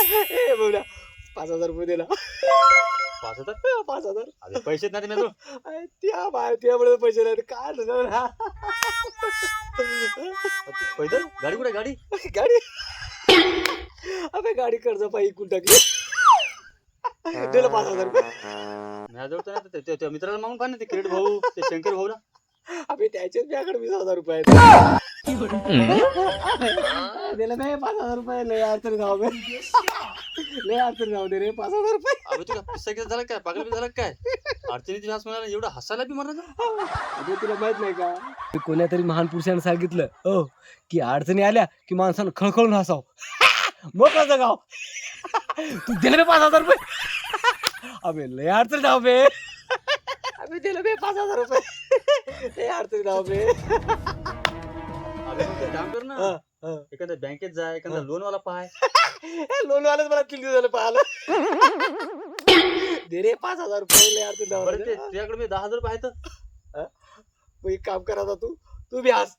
ए बोला 5,000 रुपये दिला. 5,000? 5,000. अरे पैसेच नाही मी त्यामुळे पैसे नाही काय तुझं? पैदल गाडी कुठे गाडी गाडी अबे गाडी कर्ज पायी कुठं टाकली. दिलं 5,000 रुपये. माझ्याजवळ तर नाही, त्या मित्राला मागून पहा ना, ते किरीट भाऊ, ते शंकर भाऊ ना. अबे त्याच्याच माझ्याकडे 20,000 रुपये आहेत. दिलं नाही 5,000 रुपये. लय अडचणी जाऊ दे, लय अडचणी जाऊ दे रे. 5,000 रुपये. अबे तुला पिस्सा किती झाला काय, पागल बी झाला काय? अडचणीची भास म्हणाला, एवढं हसायला बी म्हणत. अबे तुला माहित नाही का, कोण्या तरी महान पुरुषानं सांगितलं हो की अडचणी आल्या की माणसानं खळखळून हसाव. मोकळं जगाव. तू दिले 5,000 रुपये. अबे लय अडचणी जाऊ बे. अबे दिलं बे 5,000 रुपये. लय अडचणी जाऊ बे. अबे मग ते काम कर ना, एखाद्या बँकेत जा, एखादा लोनवाला पाहाय. लोनवाल्याच मला 3 दिवस झाले पाहिलं. दे रे 5,000 रुपये. लय अडचणी जाऊ बरं ते तुझ्याकडे मी 10,000 रुपये आहेत. मग एक काम करा तू बी हस.